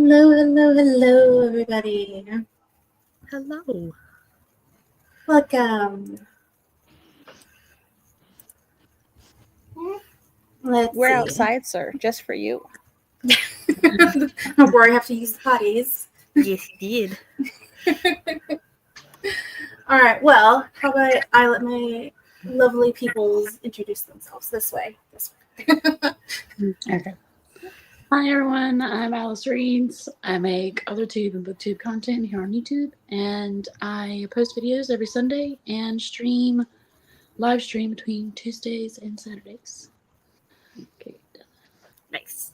Hello, hello, hello, everybody. Hello. Welcome. We're outside, sir, just for you. Before I have to use the potties. Yes, you did. All right, well, how about I let my lovely peoples introduce themselves this way. Okay. Hi, everyone. I'm Alice Reeds. I make Authortube and Booktube content here on YouTube, and I post videos every Sunday and live stream between Tuesdays and Saturdays. Okay. Nice.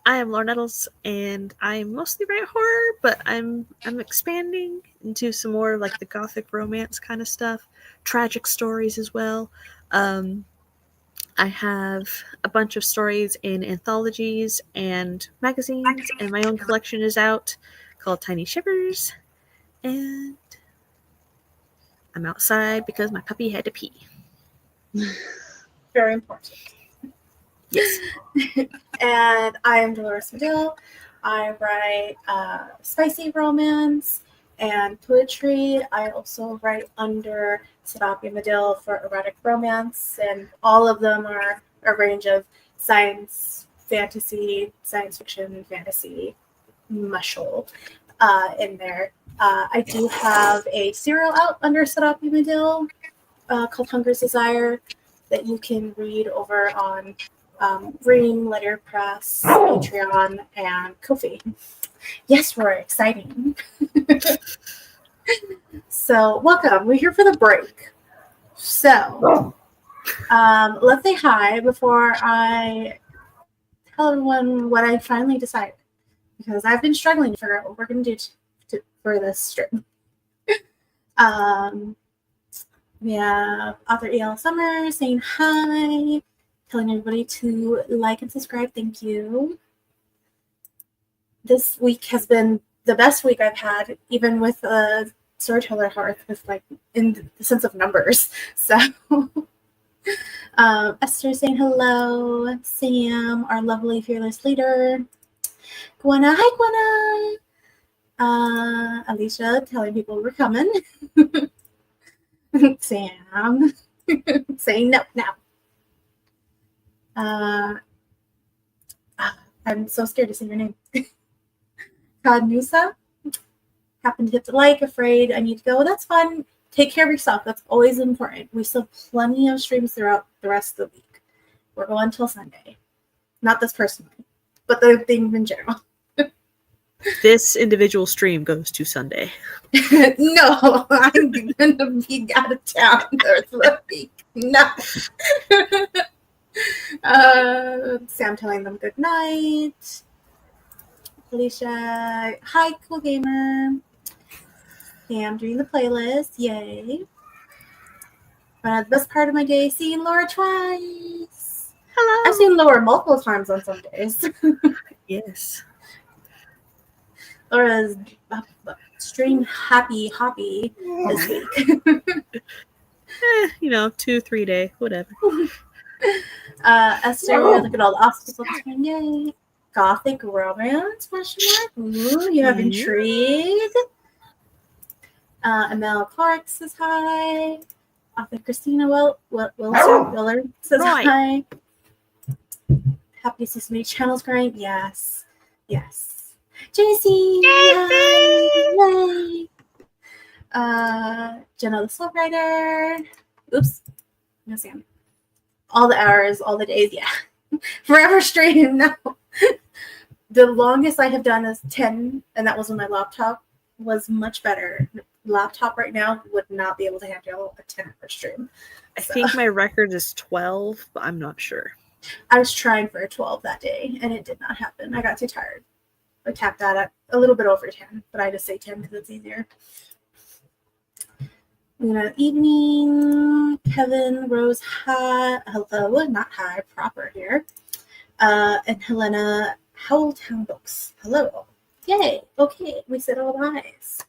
I am Lauren Nettles, and I mostly write horror, but I'm expanding into some more like the gothic romance kind of stuff, tragic stories as well. I have a bunch of stories in anthologies and magazines, and my own collection is out called Tiny Shivers. And I'm outside because my puppy had to pee. Very important. Yes. And I am Dolores Medill. I write spicy romance and poetry. I also write under Storyteller Medill for erotic romance, and all of them are a range of science, fantasy, science fiction, fantasy, mushel in there. I do have a serial out under Storyteller Medill called Hunger's Desire that you can read over on Ream, Letterpress, Patreon, and Ko-fi. Yes, we're exciting. So, welcome. We're here for the break. So, let's say hi before I tell everyone what I finally decided, because I've been struggling to figure out what we're going to do for this strip. We have author E.L. Summer saying hi, telling everybody to like and subscribe. Thank you. This week has been the best week I've had, even with a Storyteller Hearth, with like in the sense of numbers. So Esther saying hello. Sam, our lovely fearless leader. Gwenna, hi Gwenna. Alicia telling people we're coming. Sam saying no. I'm so scared to say your name. Kadnusa, happened to hit the like, afraid I need to go. That's fun. Take care of yourself. That's always important. We still have plenty of streams throughout the rest of the week. We're going until Sunday. Not this personally, but the thing in general. This individual stream goes to Sunday. No, I'm gonna be out of town the rest of the week. No. Sam telling them good night. Alicia, hi, cool gamer. Sam doing the playlist, yay. But the best part of my day, seeing Laura twice. Hello. I've seen Laura multiple times on some days. Yes. Laura's stream happy this week. 2-3 day, whatever. Esther, look at all the obstacles. Yay. Gothic romance, question mark? Ooh, you have intrigue. Amel Clark says hi. Author Christina Willard says hi. Happy to see so many channels growing. Yes. JC! Yay! Jenna the Slow Rider. Oops. No Sam. All the hours, all the days, yeah. Forever stream, no. The longest I have done is 10, and that was on my laptop, was much better. Laptop right now would not be able to handle a 10-hour stream. I think my record is 12, but I'm not sure. I was trying for a 12 that day, and it did not happen. I got too tired. I tapped that at a little bit over 10, but I just say 10 because it's easier. Evening, Kevin, Rose, hi. Hello, not hi, proper here. And Helena, Howltown Books. Hello. Yay. Okay, we said all eyes.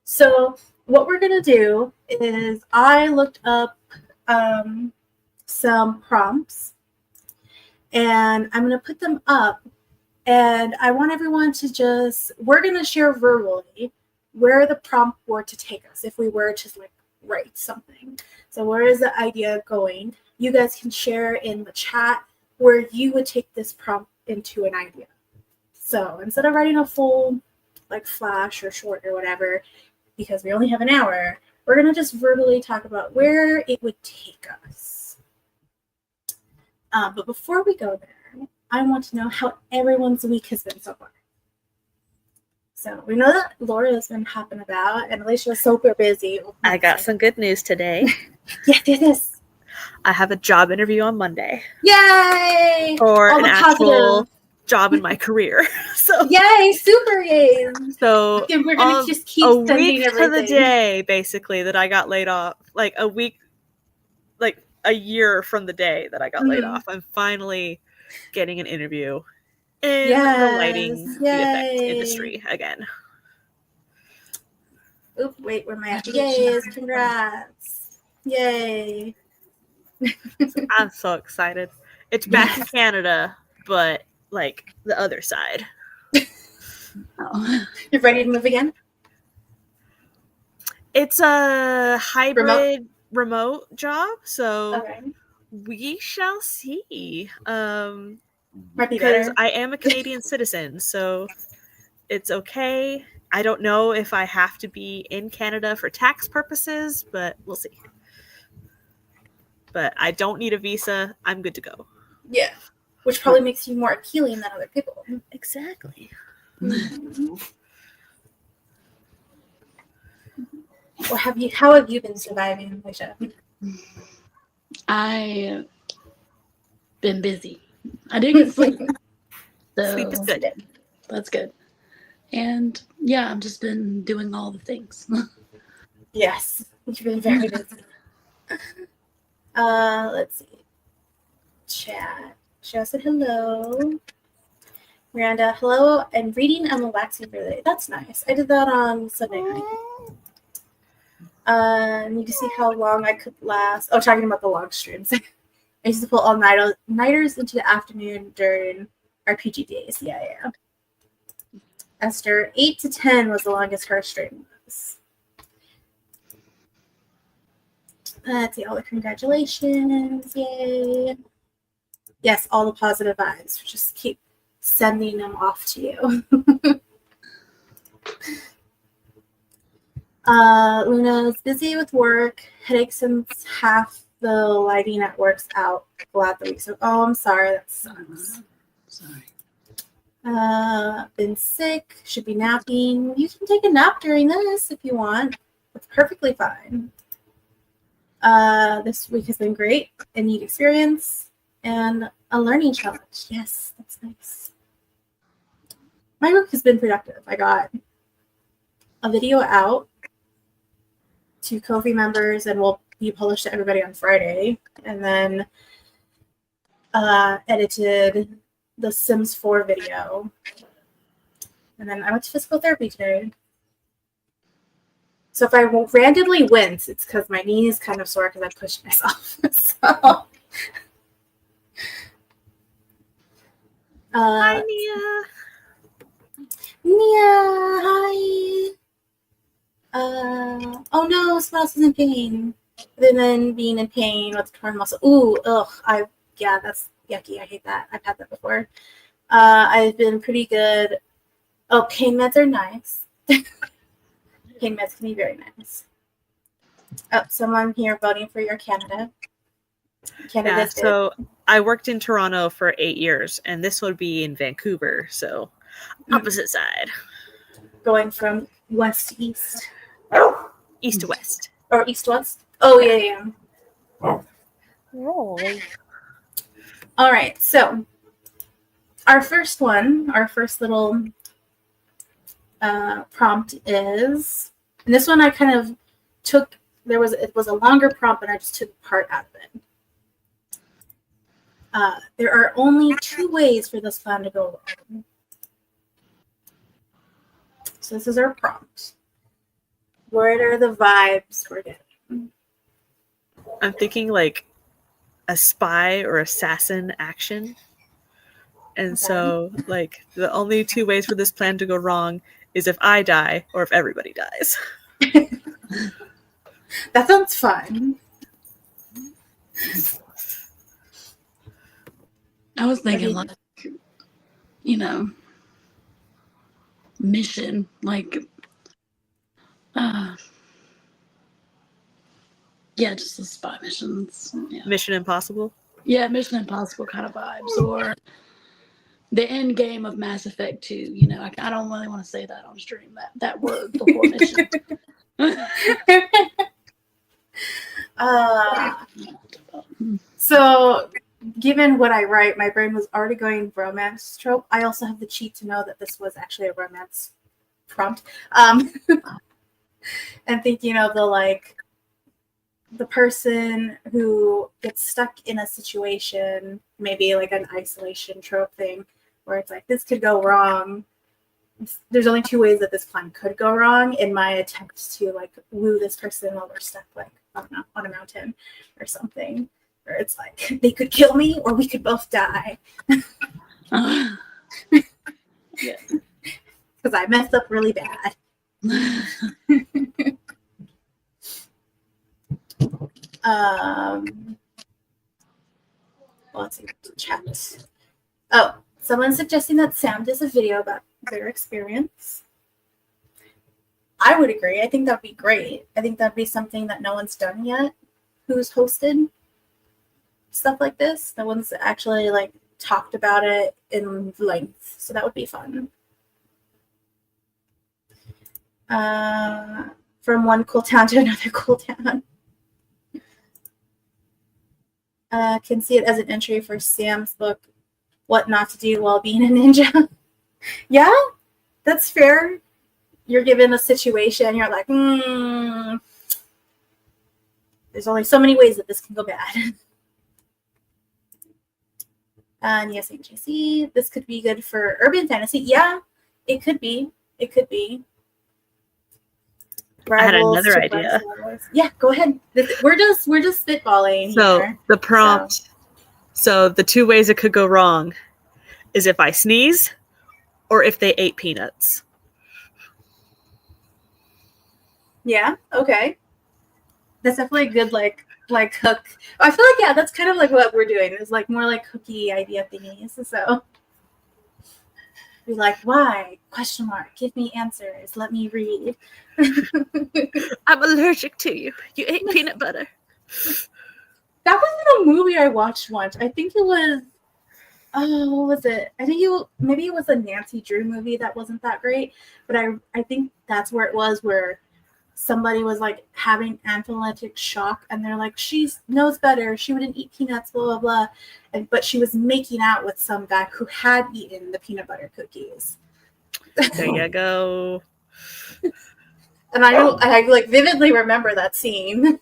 So what we're going to do is I looked up some prompts, and I'm going to put them up And I want everyone to we're going to share verbally where the prompt were to take us if we were to like write something. So where is the idea going? You guys can share in the chat where you would take this prompt into an idea. So instead of writing a full like flash or short or whatever, because we only have an hour, we're going to just verbally talk about where it would take us. But before we go there, I want to know how everyone's week has been so far. So we know that Laura has been hopping about, and Alicia was super busy. I got some good news today. Yes. I have a job interview on Monday. Yay! For All an the actual positive. job in my career. So yay, super yay! So and we're gonna just keep a sending week everything. to the day, basically, that I got laid off. Like a week, like a year from the day that I got laid off. I'm finally getting an interview in the lighting VFX industry again. Oop, wait, where am I at? Yay, congrats. Yay. I'm so excited. It's back in Canada, but like the other side. Oh. You're ready to move again? It's a hybrid remote job, so we shall see. Because I am a Canadian citizen, so it's okay. I don't know if I have to be in Canada for tax purposes, but we'll see. But I don't need a visa. I'm good to go. Yeah. Which probably makes you more appealing than other people. Exactly. Mm-hmm. Or how have you been surviving, Alicia? I've been busy. I do get sleep. So sleep is good. That's good. And yeah, I've just been doing all the things. Yes, you've been very busy. Let's see. Chat. She said hello. Miranda, hello. I'm reading and relaxing for the day. That's nice. I did that on Sunday night. Need to see how long I could last. Oh, talking about the long streams. I used to pull all nighters into the afternoon during RPG days. Yeah. Esther, 8 to 10 was the longest her stream was. Let's see, all the congratulations. Yay. Yes, all the positive vibes. Just keep sending them off to you. Luna's busy with work. Headache since half the lighting at work's out. Glad the week. So, I'm sorry. That sucks. Sorry. Been sick. Should be napping. You can take a nap during this if you want. It's perfectly fine. This week has been great. A neat experience and a learning challenge. Yes, that's nice. My work has been productive. I got a video out to Ko-fi members and will be published to everybody on Friday. And then edited the Sims 4 video. And then I went to physical therapy today. So if I randomly wince, it's because my knee is kind of sore because I pushed myself. So. Hi, Nia. Hi. Oh no, someone else is in pain. And then being in pain with torn muscle. Ooh, ugh. That's yucky. I hate that. I've had that before. I've been pretty good. Oh, pain meds are nice. Pain meds can be very nice. Oh, someone here voting for your Canada. Yeah, so I worked in Toronto for 8 years, and this would be in Vancouver, so opposite side. Going from west to east. East to west. Or east to west? Oh, yeah. Roll. All right, so our first little prompt is, and this one I kind of took, it was a longer prompt, and I just took part out of it. There are only 2 ways for this plan to go wrong. So this is our prompt. What are the vibes we're getting? I'm thinking like a spy or assassin action. And Okay. so, like, the only two ways for this plan to go wrong is if I die or if everybody dies. That sounds fun. I was thinking, like, you know, mission, like, yeah, just the spy missions. Yeah. Mission Impossible. Yeah, Mission Impossible kind of vibes, or the end game of Mass Effect 2. You know, I don't really want to say that on stream, that word before mission. So, given what I write, my brain was already going romance trope. I also have the cheat to know that this was actually a romance prompt. And thinking of the person who gets stuck in a situation, maybe like an isolation trope thing, where it's like, this could go wrong. There's only two ways that this plan could go wrong in my attempt to like woo this person while we're stuck like, I don't know, on a mountain or something. Where it's like, they could kill me or we could both die. Yeah. Because I messed up really bad. Let's see, chat. Oh, someone's suggesting that Sam does a video about their experience. I would agree. I think that'd be great. I think that'd be something that no one's done yet. Who's hosted stuff like this? No one's actually like talked about it in length, so that would be fun. From one cool town to another cool town. Can see it as an entry for Sam's book, What Not to Do While Being a Ninja. Yeah, that's fair. You're given a situation, you're like, there's only so many ways that this can go bad. And yes, HJC, this could be good for urban fantasy. Yeah, it could be. It could be. I had another idea. Yeah, go ahead. We're just spitballing So here. the prompt. So the two ways it could go wrong is if I sneeze or if they ate peanuts. Yeah. Okay. That's definitely a good like hook. I feel like that's kind of like what we're doing. It's like more like hooky idea thingies. So be like, why? Question mark. Give me answers. Let me read. I'm allergic to you. You ate peanut butter. That was in a movie I watched once. I think it was. Oh, what was it? I think maybe it was a Nancy Drew movie that wasn't that great, but I think that's where it was, where somebody was like having anaphylactic shock, and they're like, she knows better. She wouldn't eat peanuts, blah blah blah, but she was making out with some guy who had eaten the peanut butter cookies. There you go. And I like vividly remember that scene.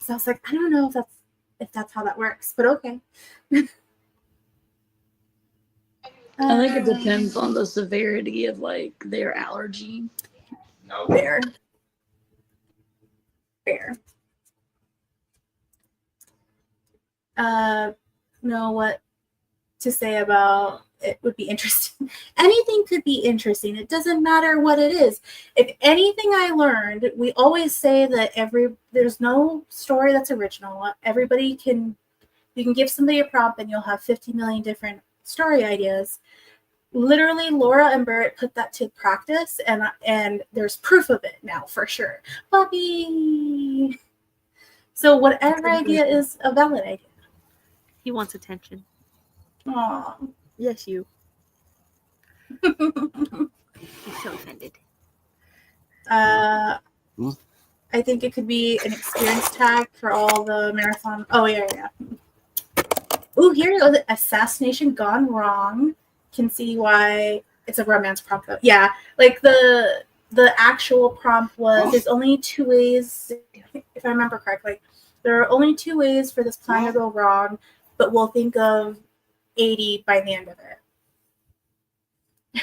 So I was like, I don't know if that's how that works, but okay. I think it depends on the severity of like their allergy. Fair. Know what to say about it would be interesting. Anything could be interesting. It doesn't matter what it is. If anything I learned, we always say that there's no story that's original. You can give somebody a prompt and you'll have 50 million different story ideas. Literally, Laura and Barrett put that to practice, and there's proof of it now for sure. Puppy. So whatever idea is a valid idea. He wants attention. Aw. Yes, you. He's so offended. I think it could be an experience tag for all the marathon. Oh, yeah. Ooh, here it goes. Assassination gone wrong. Can see why it's a romance prompt, though. Yeah, like the actual prompt was, there's only two ways, if I remember correctly, there are only two ways for this plan to go wrong, but we'll think of 80 by the end of it.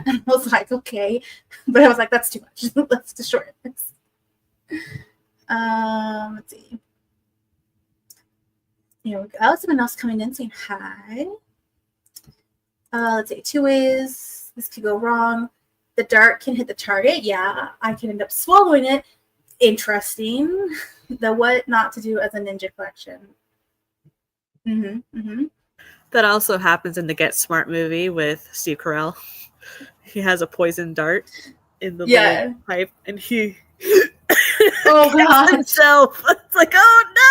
And I was like, okay. But I was like, that's too much. Let's just shorten this. Let's see. Here we go. Someone else coming in saying hi. Let's see. 2 ways this could go wrong. The dart can hit the target. Yeah, I can end up swallowing it. Interesting. The what not to do as a ninja collection. That also happens in the Get Smart movie with Steve Carell. He has a poison dart in the little pipe, and he kills himself. It's like, oh no!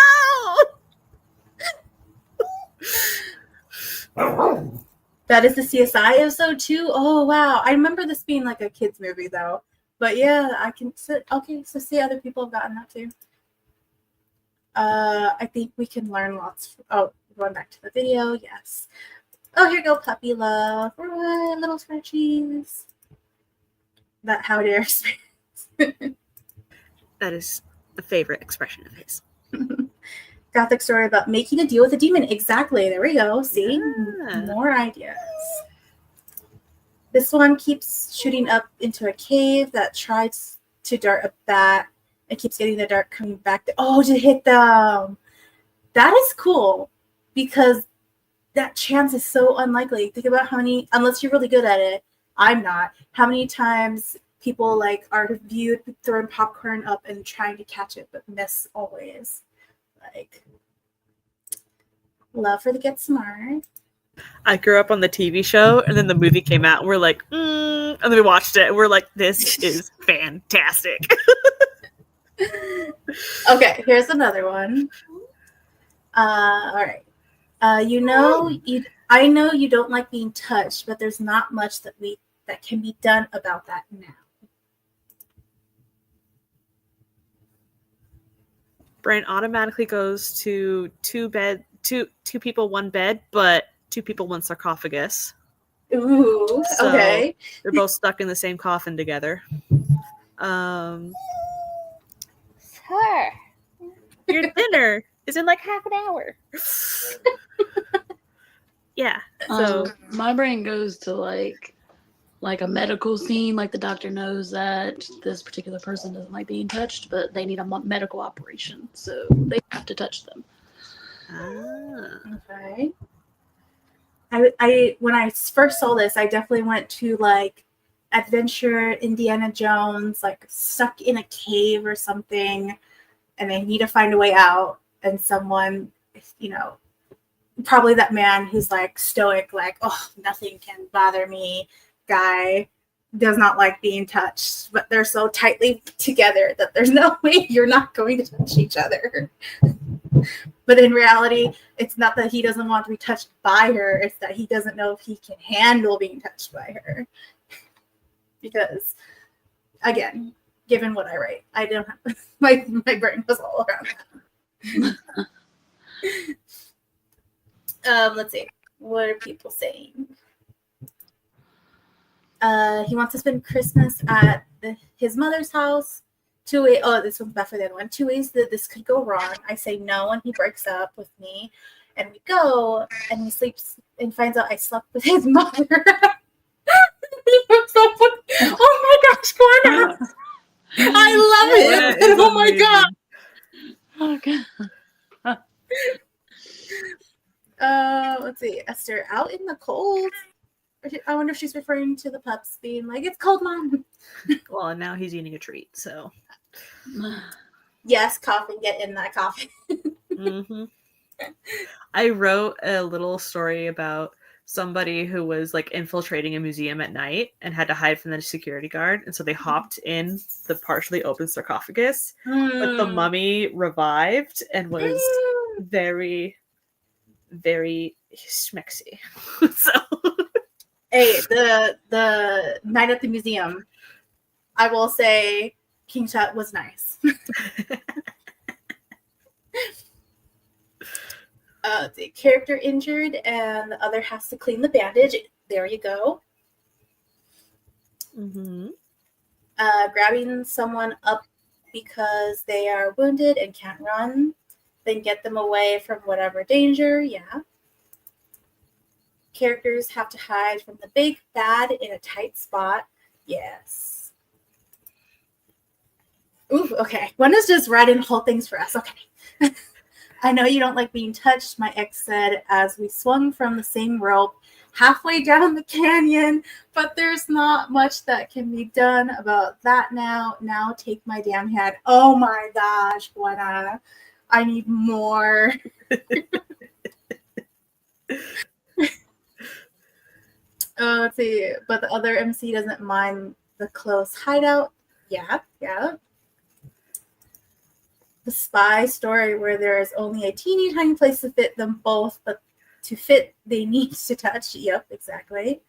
That is the CSI episode too. Oh wow! I remember this being like a kids movie though. But yeah, I can sit. Okay, so see, other people have gotten that too. I think we can learn lots. Going back to the video, yes. Oh, here you go, puppy love. Right, little scratchies. That how dare experience. That is a favorite expression of his. Gothic story about making a deal with a demon. Exactly. There we go. See? Yeah. More ideas. This one keeps shooting up into a cave that tries to dart a bat. It keeps getting the dart coming back. To hit them. That is cool because that chance is so unlikely. Think about how many, unless you're really good at it, I'm not, how many times people like are viewed throwing popcorn up and trying to catch it but miss always. Like, love for the Get Smart. I grew up on the TV show, and then the movie came out, and we're like, and then we watched it, and we're like, this is fantastic. Okay, here's another one. All right. I know you don't like being touched, but there's not much that can be done about that now. Brain automatically goes to two people, one bed, but 2 people, one sarcophagus. Ooh, so okay. They're both stuck in the same coffin together. Sir, your dinner is in like half an hour. Yeah. So my brain goes to like a medical scene, like the doctor knows that this particular person doesn't like being touched, but they need a medical operation, so they have to touch them. Okay. I when I first saw this, I definitely went to like adventure Indiana Jones, like stuck in a cave or something, and they need to find a way out, and someone, probably that man who's like stoic, like, oh, nothing can bother me guy, does not like being touched, but they're so tightly together that there's no way you're not going to touch each other. But in reality, it's not that he doesn't want to be touched by her, it's that he doesn't know if he can handle being touched by her. Because, again, given what I write, I don't have my brain was all around that. Let's see. What are people saying? He wants to spend Christmas at his mother's house. 2 ways. Oh, this one's bad for the other one. 2 ways that this could go wrong. I say no when he breaks up with me, and we go, and he sleeps and finds out I slept with his mother. Oh my gosh, Corner! I love it. Oh my god. Okay. Let's see. Esther, out in the cold. I wonder if she's referring to the pups being like, it's cold, Mom. Well, and now he's eating a treat, so. Yes, coffin, get in that coffin. Mm-hmm. I wrote a little story about somebody who was like infiltrating a museum at night and had to hide from the security guard, and so they hopped in the partially open sarcophagus, but the mummy revived and was very, very schmexy. So. Hey, the night at the museum, I will say King Tut was nice. The character injured and the other has to clean the bandage. There you go. Mm-hmm. Grabbing someone up because they are wounded and can't run, then get them away from whatever danger. Yeah. Characters have to hide from the big bad in a tight spot. Yes. Ooh, okay. One is just writing whole things for us. Okay. I know you don't like being touched, my ex said as we swung from the same rope halfway down the canyon, but there's not much that can be done about that now. Now take my damn hand. Oh my gosh, Buena. I need more. Let's see. But the other MC doesn't mind the close hideout. Yeah. The spy story where there is only a teeny tiny place to fit them both, but to fit, they need to touch. Yep, exactly.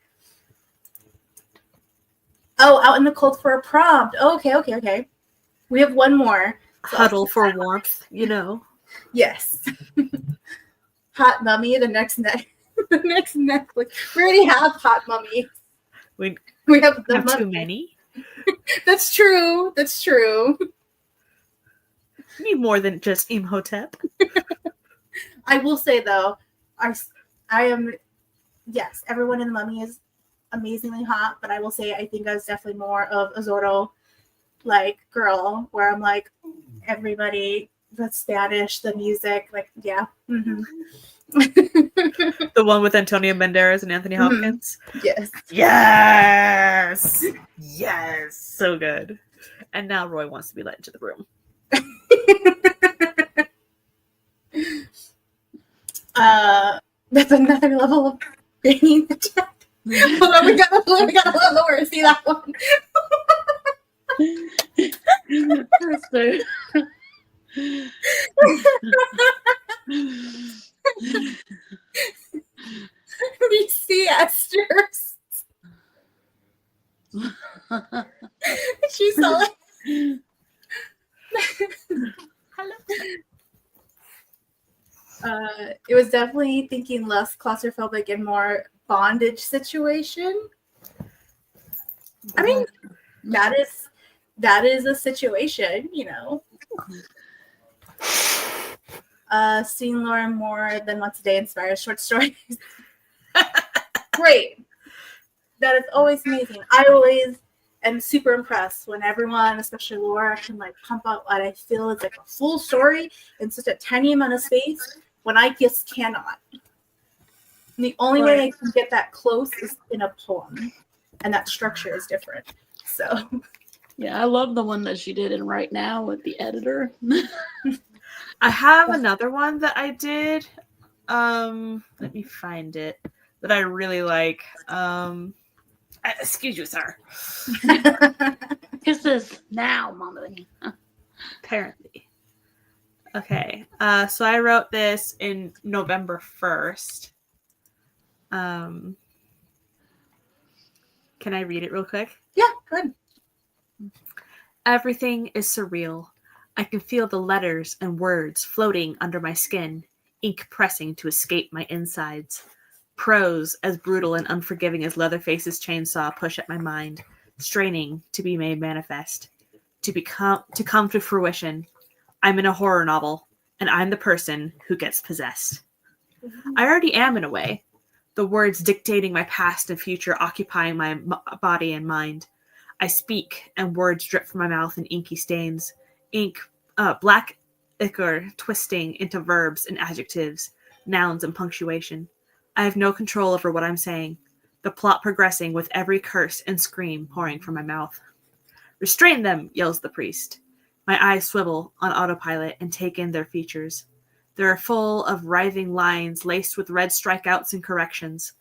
Oh, out in the cold for a prompt. Okay. We have one more. So huddle for warmth, you know. Yes. Hot mummy, the next Netflix. We already have hot mummy. We have too many. That's true. You need more than just Imhotep. I will say though, I am, yes, everyone in the mummy is amazingly hot, but I will say I think I was definitely more of a Zorro like girl, where I'm like everybody, the Spanish, the music, like yeah. Mm-hmm. The one with Antonio Banderas and Anthony Hopkins. Yes. So good. And now Roy wants to be let into the room. That's another level of banging the chat. Hold on, we got a little lower. See that one? We see Esther's. She saw it. Hello. It was definitely thinking less claustrophobic and more bondage situation. I mean, that is a situation, you know. Seeing Lauren more than once a day inspires short stories. Great. That is always amazing. I always am super impressed when everyone, especially Laura, can like pump out what I feel is like a full story in such a tiny amount of space when I just cannot. And the only way I can get that close is in a poem, and that structure is different. So yeah, I love the one that she did in Right Now with the editor. I have another one that I did. Let me find it, that I really like. Excuse you, sir. Kisses now, Mama. Apparently. Okay. So I wrote this in November 1st. Can I read it real quick? Yeah, good. Everything is surreal. I can feel the letters and words floating under my skin, ink pressing to escape my insides. Prose as brutal and unforgiving as Leatherface's chainsaw push at my mind, straining to be made manifest, to come to fruition. I'm in a horror novel, and I'm the person who gets possessed. I already am in a way. The words dictating my past and future, occupying my body and mind. I speak, and words drip from my mouth in inky stains. Black ichor twisting into verbs and adjectives, nouns and punctuation. I have no control over what I'm saying, the plot progressing with every curse and scream pouring from my mouth. Restrain them, yells the priest. My eyes swivel on autopilot and take in their features. They are full of writhing lines laced with red strikeouts and corrections.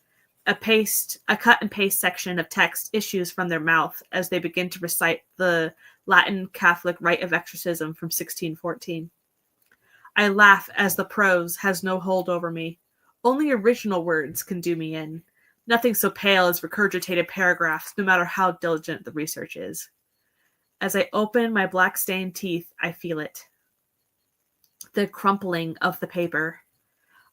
A cut and paste section of text issues from their mouth as they begin to recite the Latin Catholic rite of exorcism from 1614. I laugh as the prose has no hold over me. Only original words can do me in. Nothing so pale as regurgitated paragraphs, no matter how diligent the research is. As I open my black-stained teeth, I feel it. The crumpling of the paper.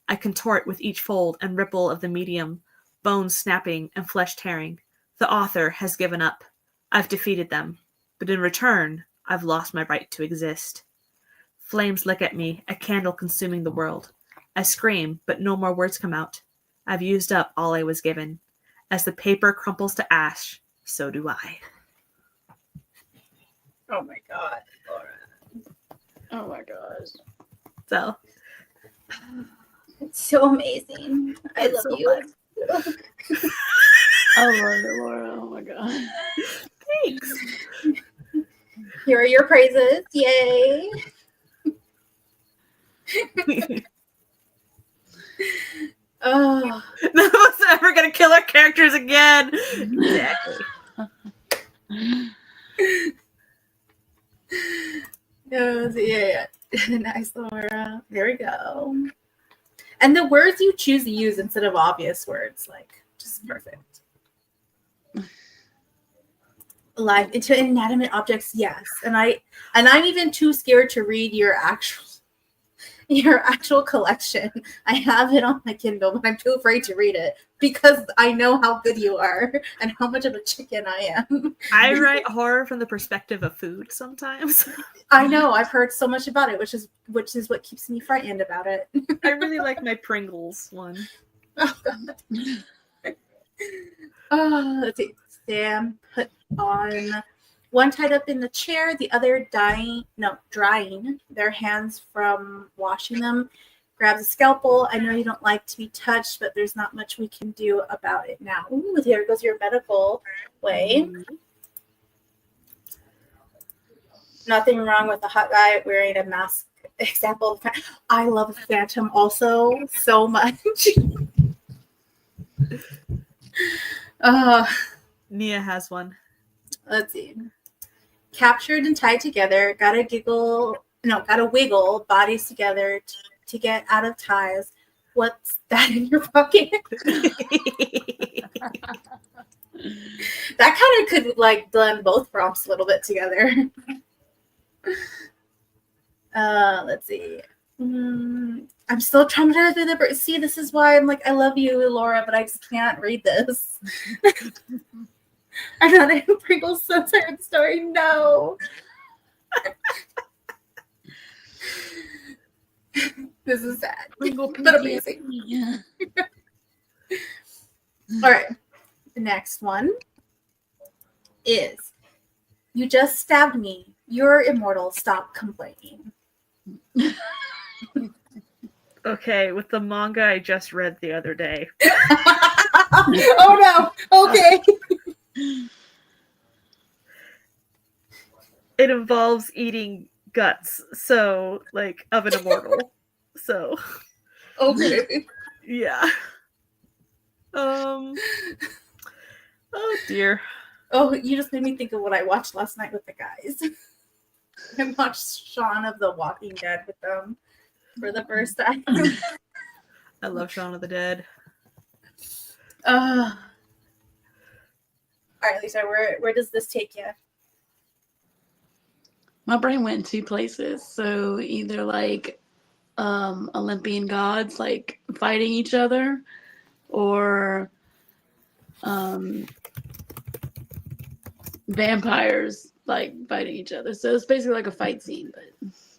I contort with each fold and ripple of the medium, bones snapping and flesh tearing. The author has given up. I've defeated them. But in return, I've lost my right to exist. Flames lick at me, a candle consuming the world. I scream, but no more words come out. I've used up all I was given. As the paper crumples to ash, so do I. Oh my God, Laura. Oh my gosh. So, It's so amazing. I It's love so you. fun. I love it, Laura. Oh my god. Thanks. Here are your praises. Yay. Oh, None of us are ever gonna kill our characters again. Exactly. yeah. Nice, Laura. There we go. And the words you choose to use instead of obvious words, like, just perfect. Live into inanimate objects, yes. And I'm even too scared to read your actual collection. I have it on my Kindle, but I'm too afraid to read it because I know how good you are and how much of a chicken I am. I write horror from the perspective of food sometimes. I know, I've heard so much about it, which is what keeps me frightened about it. I really like my Pringles one. Oh god. Let's see. Sam put on one tied up in the chair, the other drying their hands from washing them. Grabs a scalpel. I know you don't like to be touched, but there's not much we can do about it now. Ooh, there goes your medical way. Nothing wrong with a hot guy wearing a mask. Example, I love Phantom also so much. Nia has one. Let's see. Captured and tied together. Gotta wiggle bodies together to get out of ties. What's that in your pocket? That kind of could like blend both prompts a little bit together. Let's see. I'm still trying to do the. See, this is why I'm like, I love you, Laura, but I just can't read this. I'm not in Pringles Sunset Story. No. This is sad, but amazing. Yeah. All right. The next one is, you just stabbed me. You're immortal. Stop complaining. Okay, with the manga I just read the other day. Oh no. Okay. It involves eating guts, so like of an immortal. So Okay. yeah. Oh dear. Oh, you just made me think of what I watched last night with the guys. I watched Shaun of the Walking Dead with them for the first time. I love Shaun of the Dead. All right, Lisa, where does this take you? My brain went in two places. So either like Olympian gods like fighting each other, or vampires like fighting each other. So it's basically like a fight scene, but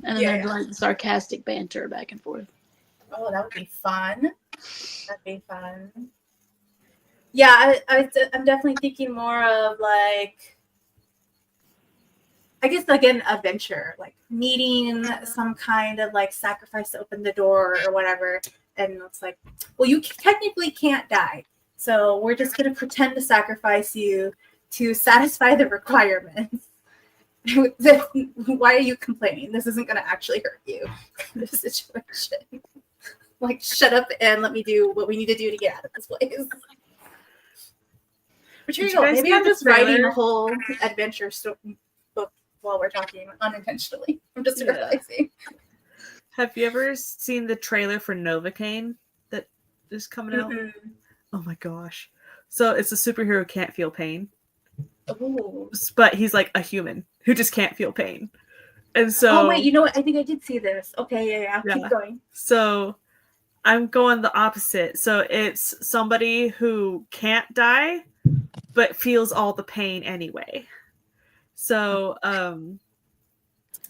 and then there'd be like sarcastic banter back and forth. Oh, that would be fun. That'd be fun. Yeah, I'm definitely thinking more of like, I guess again, adventure, like needing some kind of like sacrifice to open the door or whatever. And it's like, well, you technically can't die. So we're just going to pretend to sacrifice you to satisfy the requirements. Why are you complaining? This isn't going to actually hurt you in this situation. Like, shut up and let me do what we need to do to get out of this place. But here you go. Maybe I'm just writing a whole adventure book while we're talking unintentionally. I'm just realizing. Have you ever seen the trailer for Novocaine that is coming out? Mm-hmm. Oh my gosh. So it's a superhero who can't feel pain. Ooh. But he's like a human who just can't feel pain. And so... Oh, wait, you know what? I think I did see this. Okay, yeah. Keep going. So I'm going the opposite. So it's somebody who can't die, but feels all the pain anyway. So,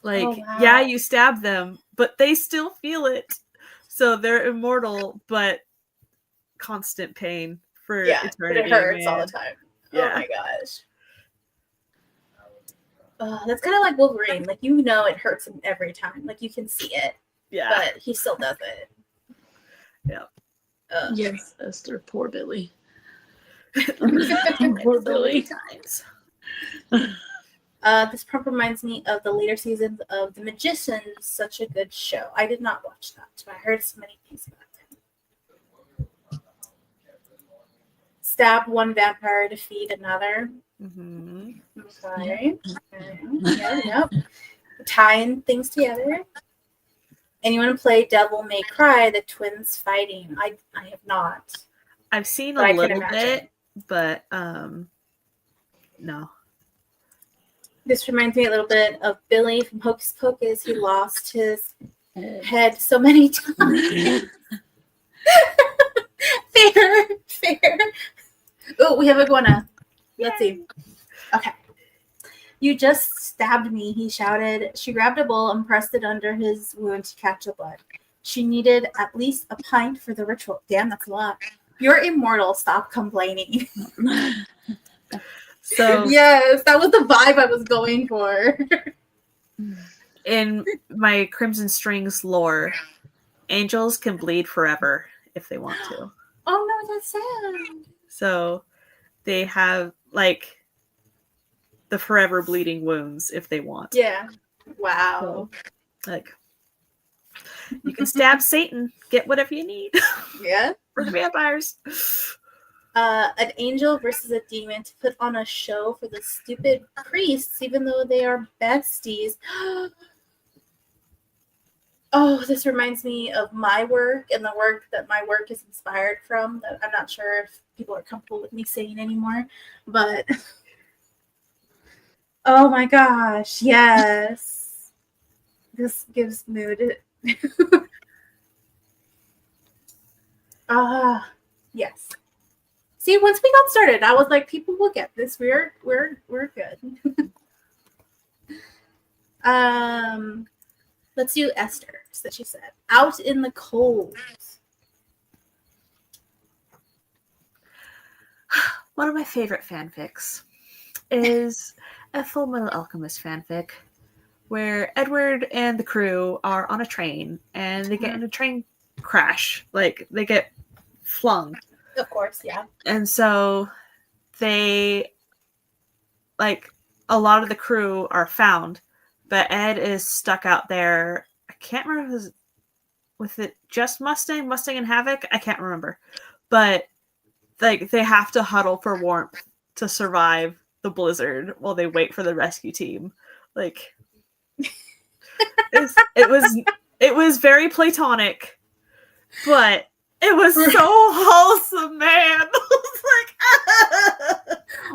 yeah, you stab them, but they still feel it. So they're immortal, but constant pain for eternity. But it hurts all the time. Yeah. Oh my gosh. That's kind of like Wolverine. Like, you know it hurts him every time. Like, you can see it. Yeah. But he still does it. Yeah. Yes, Esther. Poor Billy. Poor Poor so many Billy. times. This prompt reminds me of the later seasons of The Magicians, such a good show. I did not watch that, but I heard so many things about it. Stab one vampire to feed another. Mm-hmm. Okay. Yep. Tying things together. And you want to play Devil May Cry, the twins fighting. I have not. I've seen But a I can little imagine. bit, but no. This reminds me a little bit of Billy from Hocus Pocus. He lost his head so many times. Fair. Oh, we have iguana. Let's see. Okay. You just stabbed me, he shouted. She grabbed a bowl and pressed it under his wound to catch the blood. She needed at least a pint for the ritual. Damn, that's a lot. You're immortal. Stop complaining. So yes, that was the vibe I was going for. in my Crimson Strings lore, angels can bleed forever if they want to. Oh no, that's sad. So they have like the forever bleeding wounds if they want. Yeah. Wow. So, like you can stab Satan, get whatever you need. Yeah. For the vampires. An angel versus a demon to put on a show for the stupid priests, even though they are besties. Oh, this reminds me of my work and the work that my work is inspired from. That I'm not sure if people are comfortable with me saying anymore, but oh my gosh, yes. This gives mood. Yes. See, once we got started, I was like, people will get this. We're good. Let's do Esther, that she said. Out in the cold. One of my favorite fanfics is a Full Metal Alchemist fanfic where Edward and the crew are on a train and they get in a train crash. Like, they get flung. Of course, yeah. And so they, like, a lot of the crew are found, but Ed is stuck out there. I can't remember if it was with it just Mustang and Havoc. I can't remember. But, like, they have to huddle for warmth to survive the blizzard while they wait for the rescue team. Like, it was very platonic, but it was so wholesome, man. Like,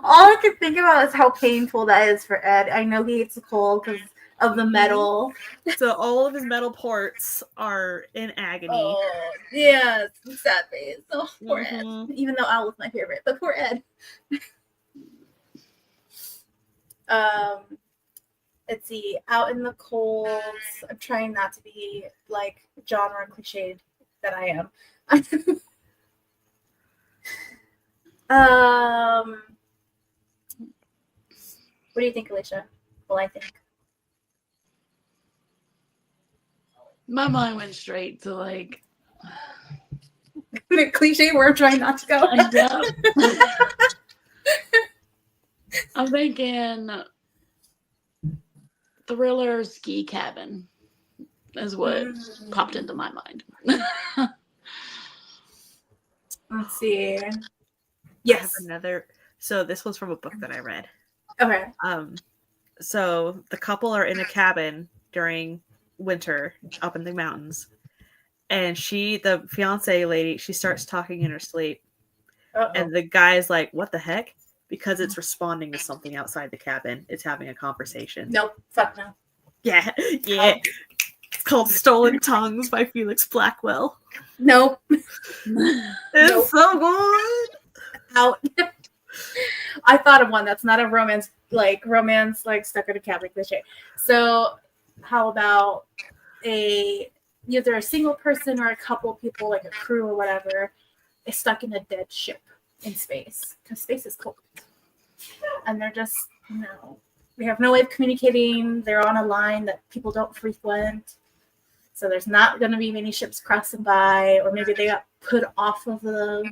all I can think about is how painful that is for Ed. I know he gets cold because of the metal. So all of his metal ports are in agony. Oh, yes. Sad face. Oh, poor Ed. Even though Al was my favorite, but poor Ed. Let's see. Out in the cold. I'm trying not to be like genre cliched that I am. What do you think, Alicia? Well, I think. My mind went straight to like the cliche where I'm trying not to go. I'm thinking thriller ski cabin is what popped into my mind. Let's see. Yes. Another. So this was from a book that I read. Okay. So the couple are in a cabin during winter up in the mountains, and the fiance lady, she starts talking in her sleep. Uh-oh. And the guy's like, "What the heck?" Because it's responding to something outside the cabin. It's having a conversation. Nope. Fuck no. Yeah. It's called Stolen Tongues by Felix Blackwell. Nope. It's so good. Out. I thought of one that's not a romance stuck in a cabin cliche. So how about either a single person or a couple people, like a crew or whatever, is stuck in a dead ship in space because space is cold, and they're just they have no way of communicating. They're on a line that people don't frequent. So there's not going to be many ships crossing by, or maybe they got put off of the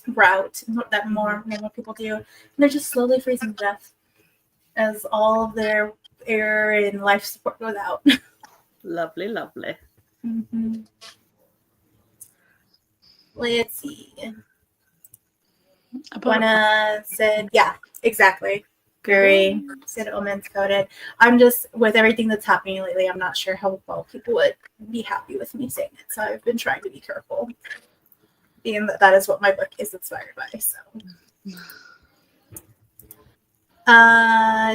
route that more normal people do. And they're just slowly freezing to death as all of their air and life support goes out. Lovely, lovely. Mm-hmm. Let's see. Gwenna said, yeah, exactly. Very Santa Omens coded. I'm just, with everything that's happening lately, I'm not sure how well people would be happy with me saying it. So I've been trying to be careful, being that is what my book is inspired by. So,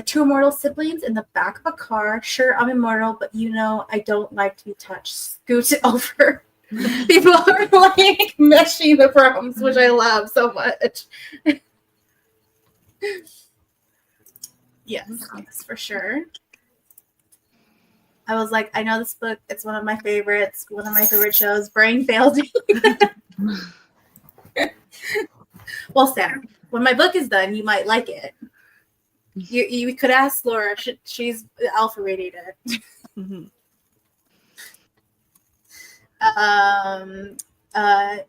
two immortal siblings in the back of a car. Sure, I'm immortal, but I don't like to be touched. Scoot it over. People are like meshing the prompts, which I love so much. Yes, for sure. I was like, I know this book. It's one of my favorites. One of my favorite shows. Brain failed me. Well, Sam, when my book is done, you might like it. You could ask Laura. She's alpha rated it. Mm-hmm.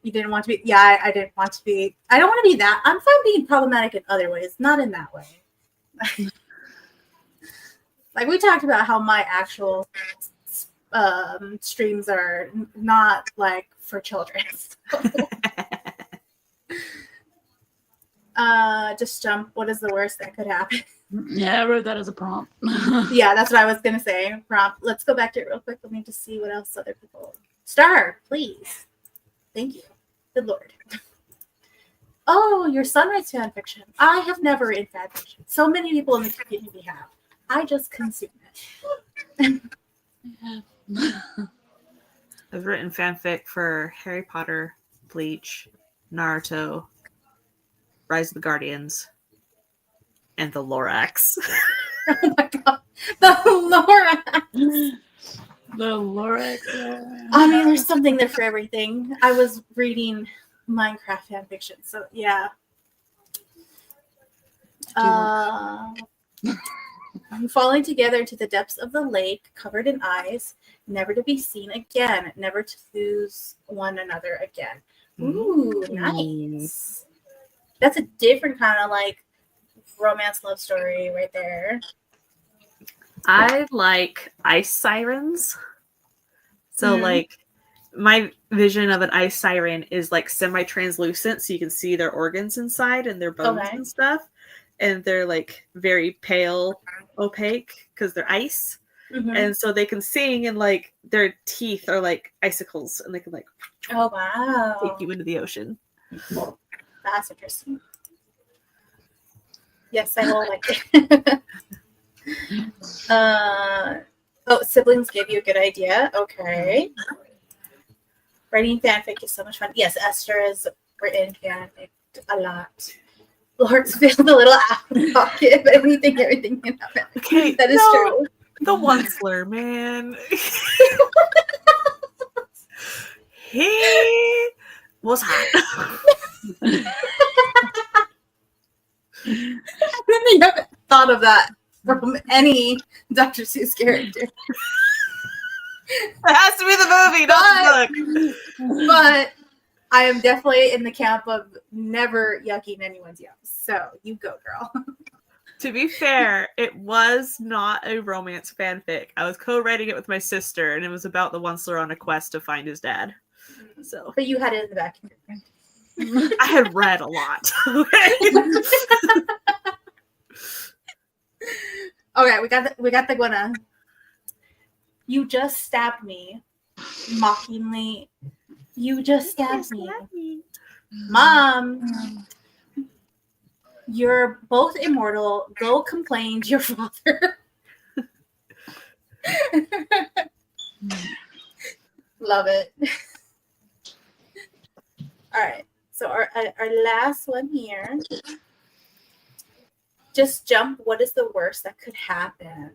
You didn't want to be. Yeah, I didn't want to be. I don't want to be that. I'm fine being problematic in other ways, not in that way. Like we talked about how my actual streams are not like for children. Just jump. What is the worst that could happen? Yeah, I wrote that as a prompt. Yeah, that's what I was gonna say. Prompt. Let's go back to it real quick. Let me just see what else other people. Star, please. Thank you. Good Lord. Oh, your son writes fan fiction. I have never written fan fiction. So many people in the community have. I just consume it. I've written fanfic for Harry Potter, Bleach, Naruto, Rise of the Guardians, and the Lorax. Oh my god. The Lorax. The Lorax. I mean, there's something there for everything. I was reading Minecraft fan fiction, so yeah. Falling together to the depths of the lake, covered in ice, never to be seen again, never to lose one another again. Ooh, nice. That's a different kind of like romance love story right there. I like ice sirens. So like my vision of an ice siren is like semi-translucent, so you can see their organs inside and their bones and stuff. And they're like very pale, opaque because they're ice. And so they can sing, and like their teeth are like icicles, and they can like take you into the ocean. That's interesting. Yes, I will like it. Siblings gave you a good idea. Okay. Writing fanfic is so much fun. Yes, Esther has written fanfic a lot. Lord's feel a little out of pocket, but everything can happen. Okay, that is true. The Onceler, man. He was hot. I don't think I've thought of that from any Dr. Seuss character. It has to be the movie, not the book. But I am definitely in the camp of never yucking anyone's yums. So you go, girl. To be fair, it was not a romance fanfic. I was co-writing it with my sister, and it was about the Onceler on a quest to find his dad. So, but you had it in the back of your mind. I had read a lot. Okay, we got the Gwenna. You just stabbed me, mockingly. You just stabbed me. Mom, you're both immortal. Go complain to your father. Love it. All right. So our last one here. Just jump. What is the worst that could happen?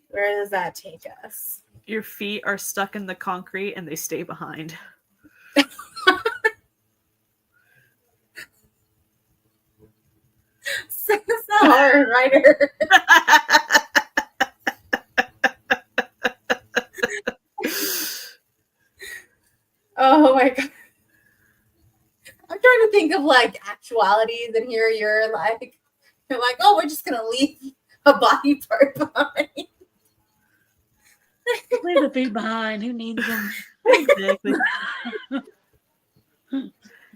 Where does that take us? Your feet are stuck in the concrete and they stay behind. So hard, writer. like actualities, and here you're like, oh, we're just gonna leave a body part behind. Leave the food behind. Who needs them? Exactly. Good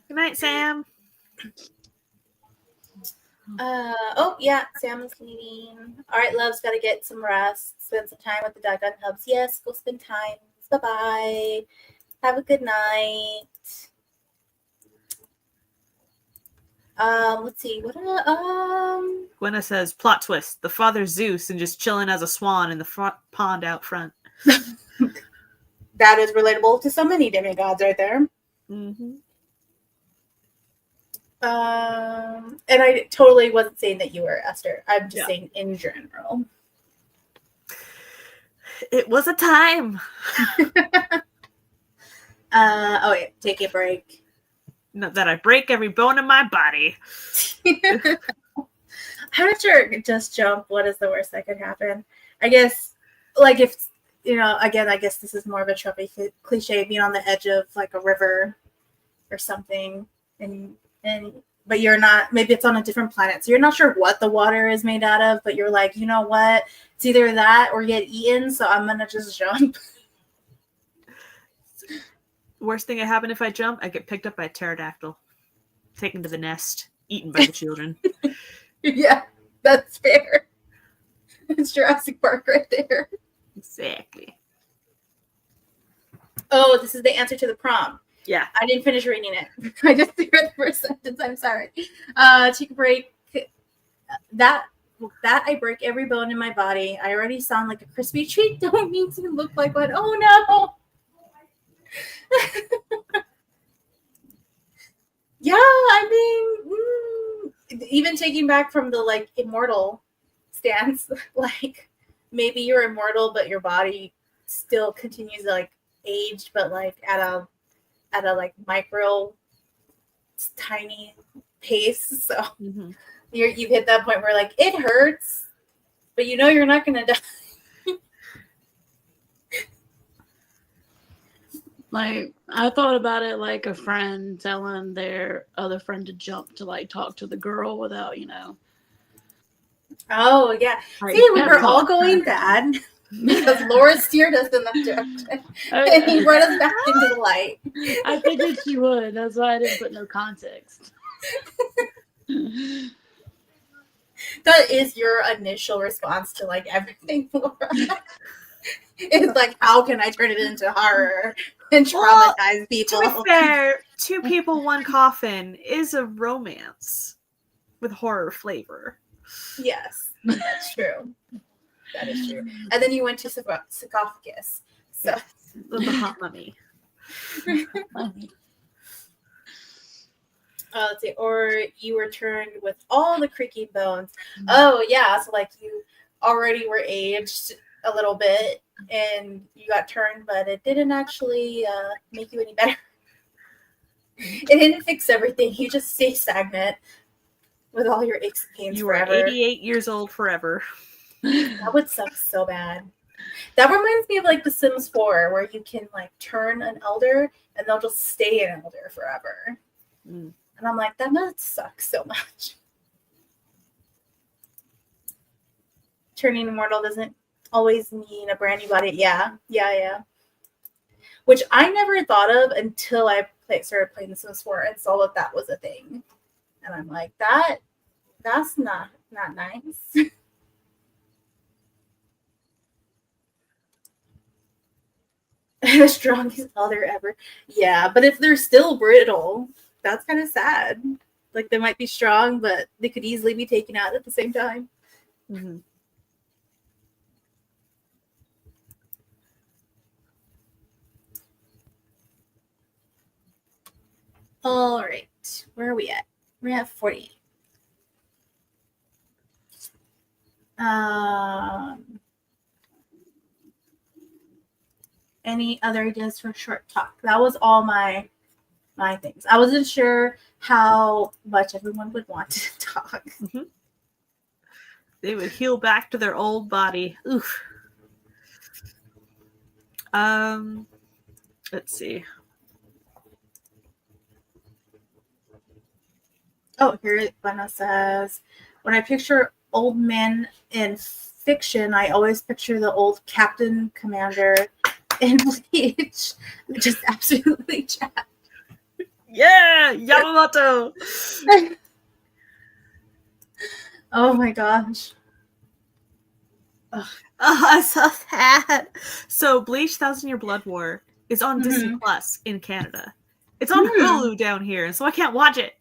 night, Sam. Oh yeah, Sam is leaving. All right, love's got to get some rest. Spend some time with the doggone hubs. Yes, go spend time. Bye bye. Have a good night. Let's see. What? Gwenna says, plot twist: the father's Zeus and just chilling as a swan in the pond out front. That is relatable to so many demigods right there. Mm-hmm. And I totally wasn't saying that you were, Esther. I'm just saying in general. It was a time. Oh yeah, take a break. Not that I break every bone in my body. After just jump, what is the worst that could happen? I guess, like if again, I guess this is more of a tropey cliche, being on the edge of like a river or something, but you're not. Maybe it's on a different planet, so you're not sure what the water is made out of. But you're like, you know what? It's either that or get eaten. So I'm gonna just jump. Worst thing that happened if I jump, I get picked up by a pterodactyl, taken to the nest, eaten by the children. Yeah, that's fair. It's Jurassic Park right there. Exactly. Oh, this is the answer to the prompt. Yeah. I didn't finish reading it. I just read the first sentence. I'm sorry. Take a break. That I break every bone in my body. I already sound like a crispy treat. Don't mean to look like one. Oh no. Yeah, I mean, even taking back from the like immortal stance, like maybe you're immortal, but your body still continues to like age, but like at a like micro tiny pace. So you've hit that point where like it hurts, but you know you're not gonna die. Like, I thought about it like a friend telling their other friend to jump to like talk to the girl without, Oh yeah. like, See, we were all going bad because Laura steered us in that direction. And he brought us back into the light. I figured she would. That's why I didn't put no context. That is your initial response to like everything, Laura. It's like, how can I turn it into horror and traumatize people? To be fair, Two People, One Coffin is a romance with horror flavor. Yes, that's true. That is true. And then you went to sarcophagus. So The hot mummy. Let's see. Or you were turned with all the creaky bones. Oh yeah, so like you already were aged a little bit and you got turned, but it didn't actually make you any better. It didn't fix everything. You just stay stagnant with all your aches and pains forever. You were 88 years old forever. That would suck so bad. That reminds me of like The Sims 4, where you can like turn an elder and they'll just stay an elder forever. And I'm like, that must suck so much. Turning immortal doesn't always mean a brand new body. Yeah. Which I never thought of until I started playing The Sims 4 and saw that was a thing. And I'm like, that's not nice. The strongest elder ever. Yeah, but if they're still brittle, that's kind of sad. Like they might be strong, but they could easily be taken out at the same time. All right, where are we at? We're at 48. Any other ideas for short talk? That was all my things. I wasn't sure how much everyone would want to talk. They would heal back to their old body. Oof. Let's see. Oh, here Glenna says, when I picture old men in fiction, I always picture the old captain commander in Bleach. Just absolutely jacked. Yeah, Yamamoto. Oh my gosh. Oh, I saw that. So Bleach 1,000-Year Blood War is on Disney Plus in Canada. It's on Hulu down here, so I can't watch it.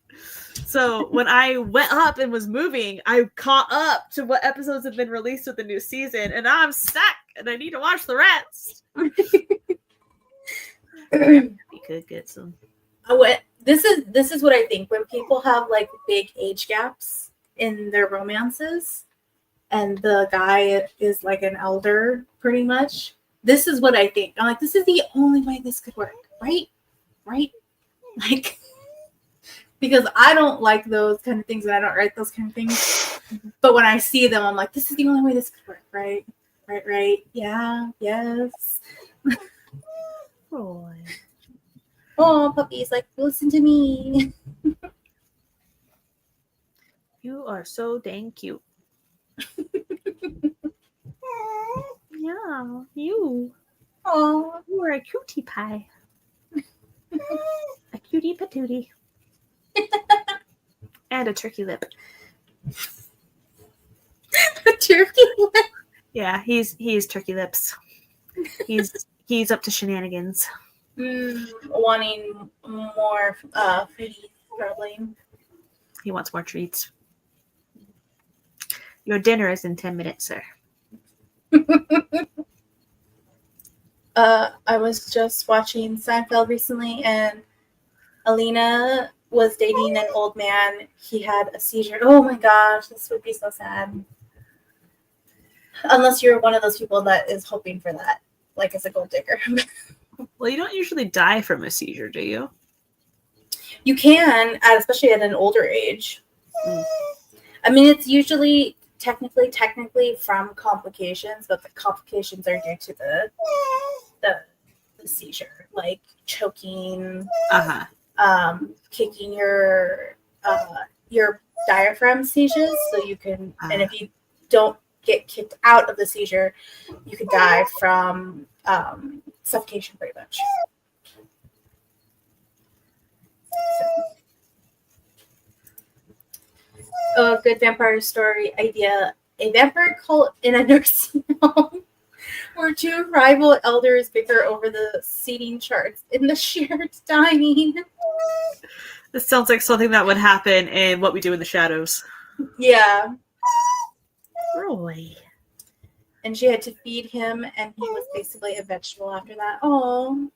So when I went up and was moving, I caught up to what episodes have been released with the new season, and now I'm stuck, and I need to watch the rest. You could get some. This is what I think. When people have like big age gaps in their romances, and the guy is like an elder, pretty much. This is what I think. I'm like, this is the only way this could work, right? Right? Like, because I don't like those kind of things, and I don't write those kind of things. But when I see them, I'm like, this is the only way this could work, right? Right? Yeah, yes. Roy. Oh, puppy's like, listen to me. You are so dang cute. Yeah, you. Oh, You are a cutie pie. A cutie patootie. And a turkey lip. turkey. Yeah, he's turkey lips. He's up to shenanigans. Wanting more foodies, probably. He wants more treats. Your dinner is in 10 minutes, sir. I was just watching Seinfeld recently, and Alina was dating an old man. He had a seizure. Oh my gosh, this would be so sad. Unless you're one of those people that is hoping for that, like as a gold digger. Well, you don't usually die from a seizure, do you? You can, especially at an older age. I mean, it's usually technically from complications, but the complications are due to the seizure, like choking, kicking your diaphragm seizures, so you can, and if you don't get kicked out of the seizure, you could die from suffocation, pretty much. A good vampire story idea: a vampire cult in a nursing home where two rival elders bicker over the seating charts in the shared dining. This sounds like something that would happen in What We Do in the Shadows. Yeah. Roy. And she had to feed him, and he was basically a vegetable after that. Oh.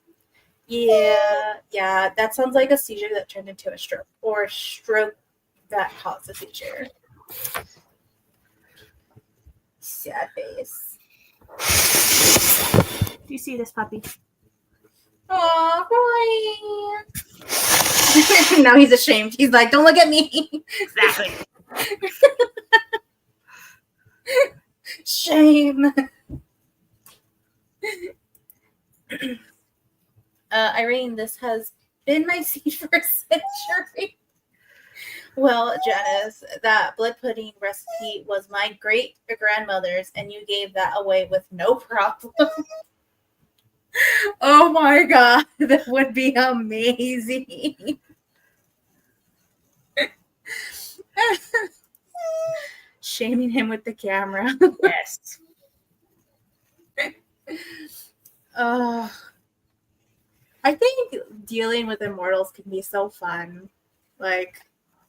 Yeah. That sounds like a seizure that turned into a stroke, or a stroke that caused a seizure. Sad face. Do you see this puppy? Oh, Roy. Now he's ashamed. He's like, don't look at me. Exactly. Shame. Irene, this has been my seed for a century. Well, Janice, that blood pudding recipe was my great-grandmother's, and you gave that away with no problem. Oh my god, that would be amazing. Shaming him with the camera. Yes. I think dealing with immortals can be so fun. Like,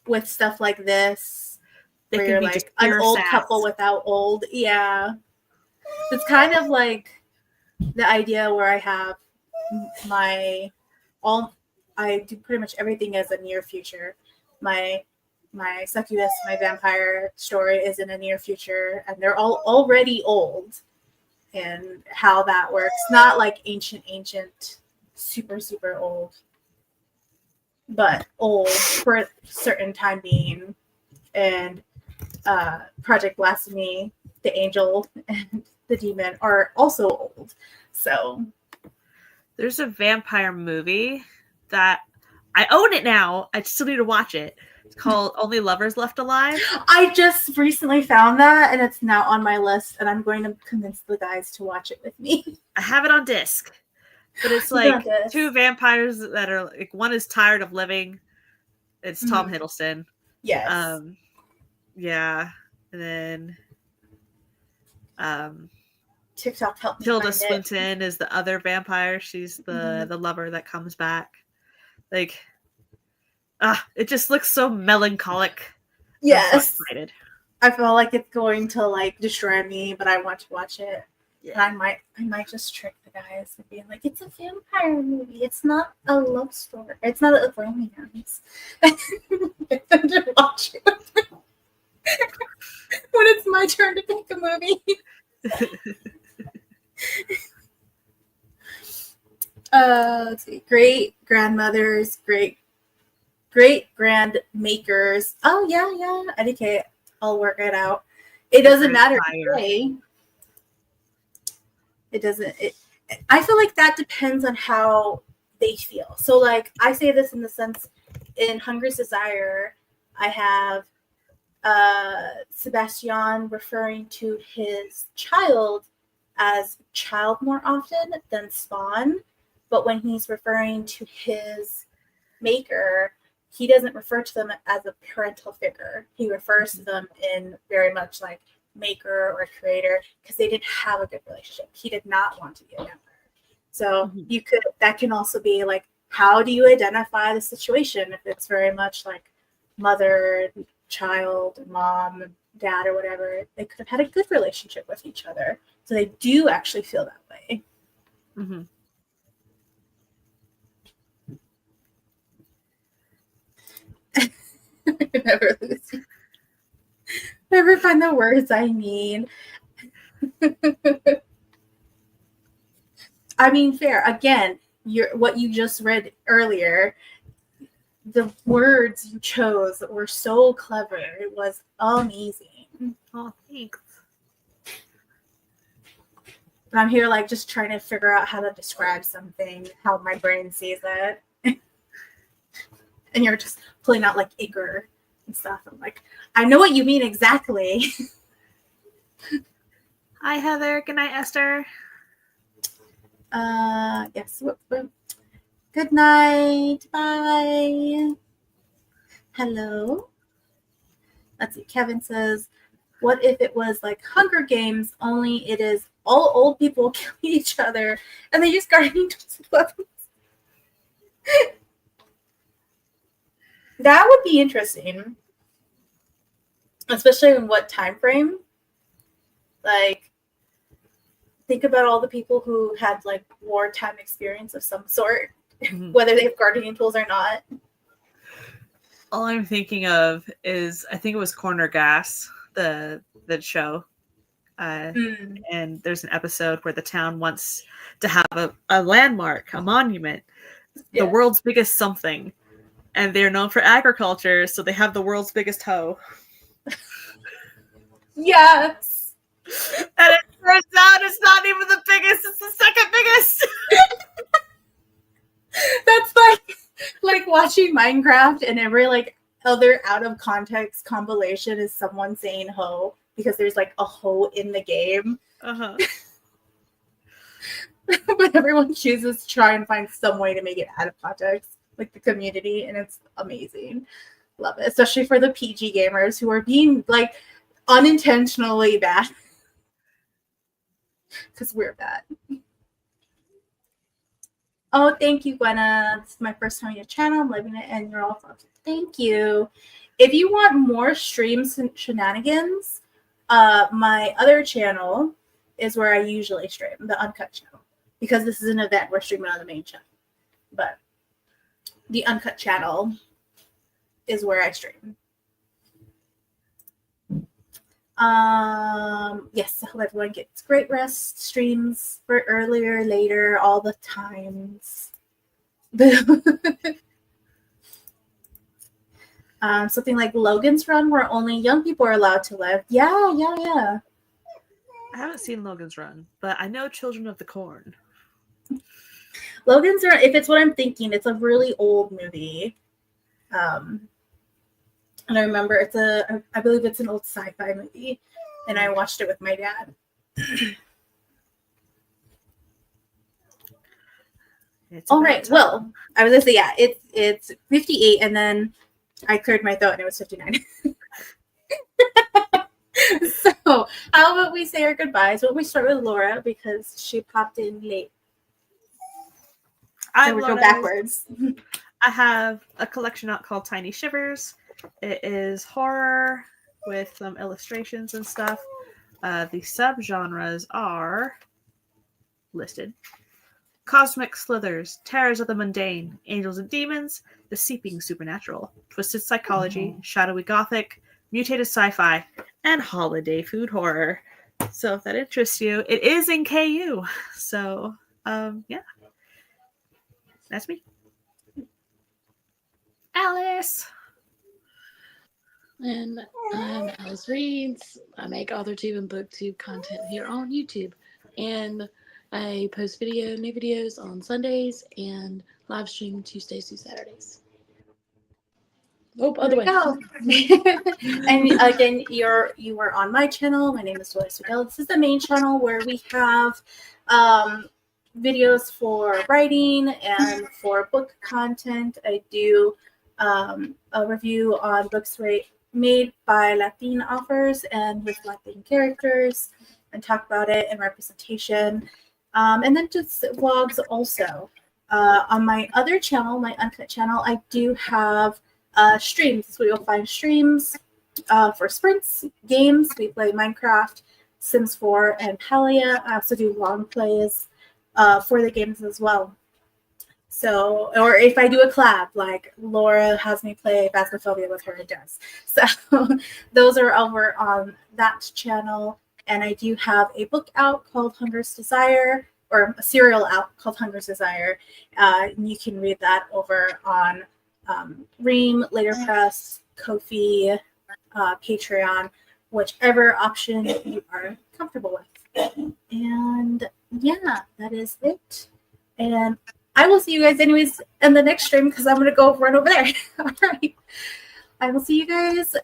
with stuff like this, where you're like an old couple without old. Yeah. It's kind of like the idea where I have I do pretty much everything as a near future. My succubus, my vampire story is in a near future, and they're all already old. And how that works. Not like ancient, super, super old, but old for a certain time being. And Project Blasphemy, the angel and the demon are also old. So there's a vampire movie that I own it now. I still need to watch it. It's called Only Lovers Left Alive. I just recently found that, and it's now on my list, and I'm going to convince the guys to watch it with me. I have it on disc. But it's like two vampires that are like, one is tired of living. It's Tom Hiddleston. Yes. Yeah. And then TikTok helped me Tilda find Swinton is the other vampire. She's the lover that comes back. Like, it just looks so melancholic. Yes. So I feel like it's going to like destroy me, but I want to watch it. Yeah. And I might just trick the guys and be like, it's a vampire movie. It's not a love story. It's not a romance. Get them to watch it when it's my turn to pick a movie. Let's see. Great grandmothers, great grand makers. Oh yeah. Okay, I'll work it out. It doesn't matter today. It doesn't. I feel like that depends on how they feel. So, like, I say this in the sense, in Hunger's Desire, I have Sebastian referring to his child as child more often than Spawn. But when he's referring to his maker, he doesn't refer to them as a parental figure. He refers to them in very much like maker or creator, because they didn't have a good relationship. He did not want to be a vampire. So that can also be like, how do you identify the situation? If it's very much like mother, child, mom, dad, or whatever, they could have had a good relationship with each other. So they do actually feel that way. Mm-hmm. I never lose you. Never find the words I need. I mean, fair. Again, what you just read earlier, the words you chose were so clever. It was amazing. Oh, thanks. But I'm here like just trying to figure out how to describe something, how my brain sees it. And you're just pulling out like Iker and stuff. I'm like, I know what you mean exactly. Hi, Heather. Good night, Esther. Yes. Good night. Bye. Hello. Let's see. Kevin says, what if it was like Hunger Games, only it is all old people killing each other and they use gardening tools and weapons? That would be interesting. Especially in what time frame? Like, think about all the people who had like wartime experience of some sort, whether they have gardening tools or not. All I'm thinking of is, I think it was Corner Gas, the show. And there's an episode where the town wants to have a landmark, a monument, the world's biggest something. And they're known for agriculture, so they have the world's biggest hoe. Yes. And it turns out it's not even the biggest, it's the second biggest. That's like watching Minecraft and every like other out of context compilation is someone saying hoe because there's like a hoe in the game. Uh-huh. But everyone chooses to try and find some way to make it out of context, like the community, and it's amazing. Love it, especially for the PG gamers who are being like unintentionally bad because we're bad. Oh, thank you, Gwenna. This is my first time on your channel. I'm loving it, and you're all fun. Thank you. If you want more streams and shenanigans, my other channel is where I usually stream, the Uncut channel, because this is an event we're streaming on the main channel. But the Uncut channel is where I stream. Yes, I hope everyone gets great rest. Streams for earlier, later, all the times. Something like Logan's Run, where only young people are allowed to live. Yeah. I haven't seen Logan's Run, but I know Children of the Corn. Logan's Run, if it's what I'm thinking, it's a really old movie. And I remember I believe it's an old sci-fi movie, and I watched it with my dad. All right. Time. Well, I was gonna say, yeah, it's 58, and then I cleared my throat, and it was 59. So, how about we say our goodbyes? Well, we start with Laura because she popped in late. So we go backwards. I have a collection out called Tiny Shivers. It is horror with some illustrations and stuff. The subgenres are listed: Cosmic Slithers, Terrors of the Mundane, Angels and Demons, The Seeping Supernatural, Twisted Psychology, Shadowy Gothic, Mutated Sci-Fi, and Holiday Food Horror. So if that interests you, it is in KU. So, yeah. That's me. Alice! And I'm Alice Reads. I make Authortube and Booktube content here on YouTube. And I post new videos on Sundays and live stream Tuesdays through Saturdays. Oh, other way. Go. And again, you are on my channel. My name is Dolores Odell. This is the main channel where we have videos for writing and for book content. I do a review on books made by Latin authors and with Latin characters, and talk about it and representation. And then just vlogs also. On my other channel, my Uncut channel, I do have streams. So you'll find streams for sprints, games. We play Minecraft, Sims 4, and Palia. I also do long plays for the games as well. So, or if I do a collab, like Laura has me play Phasmophobia with her, it does. So those are over on that channel. And I do have a book out called Hunger's Desire, or a serial out called Hunger's Desire. And you can read that over on Ream, Later Press, Ko-fi, Patreon, whichever option you are comfortable with. And yeah, that is it. And I will see you guys anyways in the next stream because I'm going to go run over there. All right. I will see you guys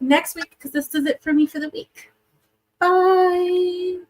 next week because this is it for me for the week. Bye.